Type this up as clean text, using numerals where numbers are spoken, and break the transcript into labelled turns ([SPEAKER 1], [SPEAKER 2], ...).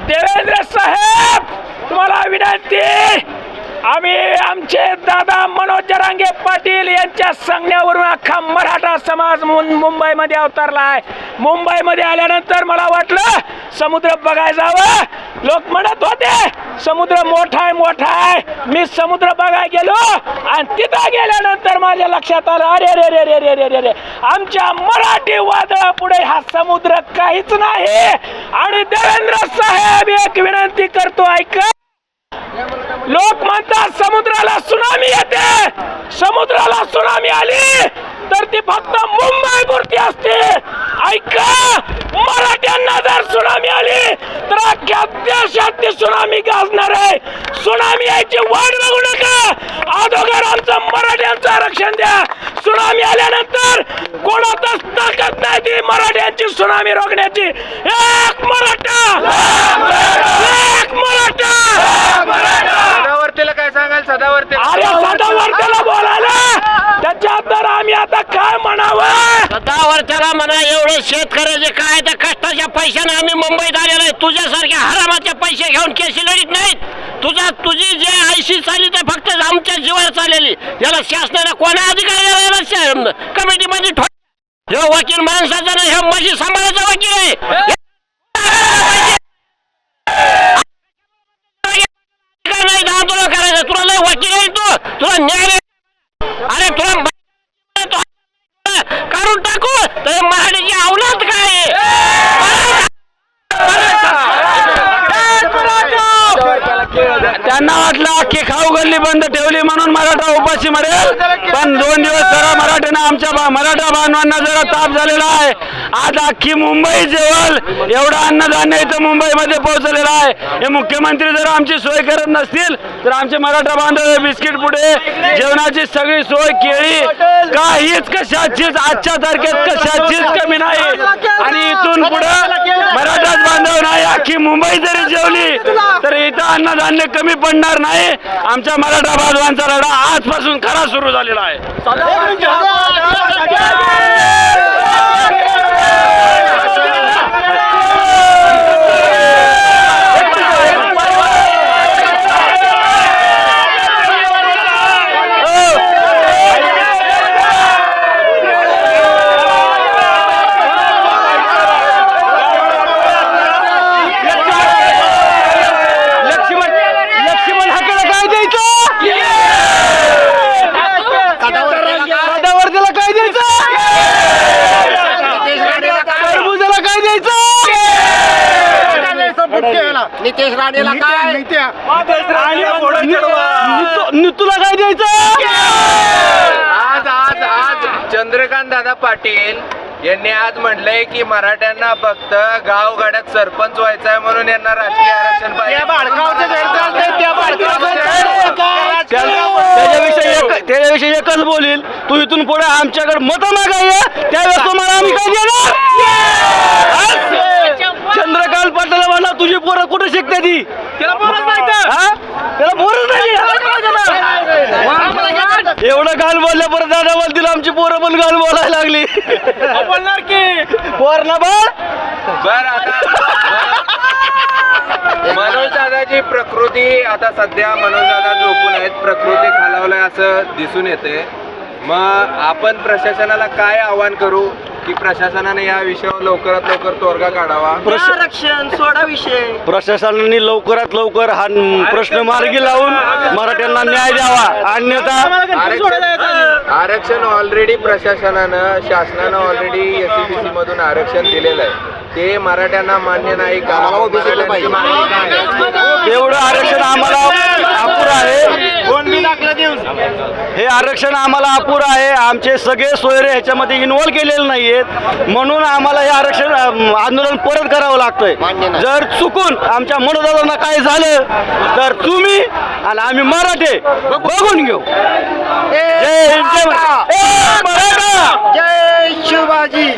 [SPEAKER 1] देवेंद्र साहेब, तुम्हाला विनंती, आम्ही आमचे दादा मनोज जरांगे पाटील यांच्या सांगण्यावरून अख्खा मराठा समाज मुंबईमध्ये अवतरला आहे. मुंबईमध्ये आल्यानंतर मला वाटलं समुद्र बघायला जावं. लोक म्हणत होते समुद्र मोठा आहे. मी समुद्र बघायला गेलो आणि तिथं गेल्यानंतर माझ्या लक्षात आलं, अरे रे रे रे रे रे रे रे, आमच्या मराठी वादळा पुढे हा समुद्र काहीच नाही. आणि देवेंद्र साहेब, एक विनंती करतो, ऐका. लोक म्हणतात समुद्राला सुनामी येते. समुद्राला सुनामी आली तर ती फक्त मुंबई पुरती असते. ऐका, मराठ्यांना जर सुनामी आली तर अख्ख्या देशात ती सुनामी गाजणार आहे. सुनामी यायची वाट बघू नका. अगोदर आमचं मराठ्यांचं आरक्षण द्या. सुनामी आल्यानंतर कोणातच ताकद नाही ती मराठ्यांची सुनामी रोखण्याची. एक मराठा, एक मराठा.
[SPEAKER 2] सदावर्तीला काय सांगाल?
[SPEAKER 1] अरे सदावर्तीला बोलायला त्याच्यात तर आम्ही आता काय म्हणावं?
[SPEAKER 3] सदावर्तीला म्हणा, एवढे शेतकऱ्याचे काय त्या कष्टाच्या पैशाने आम्ही मुंबईत आलेलो आहे. तुझ्यासारख्या हरामाचे पैसे घेऊन केसी लढीत नाहीत. तुझी जे 80 साली तर फक्त आमच्या जीवावर चाललेली, याला शासनाला कोणा अधिकार दिला? कमिटीमध्ये हे वकील माणसाचा नाही, हे म्हशी सांभाळायचा वकील आहे. तुला करायचं, तुला लय वकील आहे, तुला न्याय. अरे तुला काढून टाकू तर मराठीची अवलाद काय?
[SPEAKER 1] त्यांना वाटलं अख्खी खाऊ गल्ली बंद ठेवली म्हणून मराठा उपाशी मरेल. पण 2 दिवस जरा मराठ्यांना, आमच्या मराठा बांधवांना जरा ताप झालेला आहे. आज अख्खी मुंबई जेवल एवढं अन्नधान्य इथं मुंबईमध्ये पोहोचलेलं आहे. हे मुख्यमंत्री जर आमची सोय करत नसतील तर आमचे मराठा बांधव बिस्किट पुढे जेवणाची सगळी सोय, केळी, काहीच कशाचीच आजच्या तारखेत कशाचीच कमी नाही. आणि इथून पुढे मराठाच बांधव नाही, अख्खी मुंबई जरी जेवली तर इथं अन्नधान्य कमी पडणार नाही. आमच्या मराठा बांधवांचा लढा आजपासून खरा सुरू झालेला आहे.
[SPEAKER 3] नितेश राणेला काय?
[SPEAKER 1] तुला काय द्यायचं?
[SPEAKER 2] आज चंद्रकांत दादा पाटील यांनी आज म्हटलंय की मराठ्यांना फक्त गावगाड्यात सरपंच व्हायचं आहे म्हणून यांना राजकीय आरक्षण पाहिजे.
[SPEAKER 1] त्याच्याविषयी एकच बोलील, तू इथून पुढे आमच्याकडे मत मागाय त्यावेळेस तुम्हाला आम्ही काय देणार? चंद्रकांत पाटील म्हणा तुझी पोरं कुठे शिकते ती? त्याला पोरच नाही. एवढं घाल बोलल्या परत दादा बोलतील आमची पोरं पण घाल बोलायला लागली. बोलणार की पोर ना
[SPEAKER 2] बर. आता मनोज दादाची प्रकृती, आता सध्या मनोज दादा झोपून आहेत, प्रकृती खालावलाय असं दिसून येते. मग आपण प्रशासनाला काय आवाहन करू की प्रशासनाने या विषयावर लवकरात लवकर तोडगा काढावा?
[SPEAKER 3] आरक्षण सोडा विषय.
[SPEAKER 1] प्रशासनाने लवकरात लवकर हा प्रश्न मार्गी लावून मराठ्यांना न्याय द्यावा. अन्यथा
[SPEAKER 2] आरक्षण ऑलरेडी प्रशासनानं, शासनानं ऑलरेडी SCBC मधून आरक्षण दिलेलं आहे. ते मराठ्यांना मान्य नाही का?
[SPEAKER 1] एवढं आरक्षण आम्हाला अपुरं आहे. हे आरक्षण आम्हाला अपुरं आहे. आमचे सगळे सोयरे ह्याच्यामध्ये इन्व्हॉल्व केलेले नाहीयेत, म्हणून आम्हाला हे आरक्षण आंदोलन परत करावं लागतंय. जर चुकून आमच्या मनोदादांना काय झालं तर तुम्ही आणि आम्ही मराठे बघून घेऊ. जय हिंद, जय मराठा,
[SPEAKER 3] जय शिवाजी.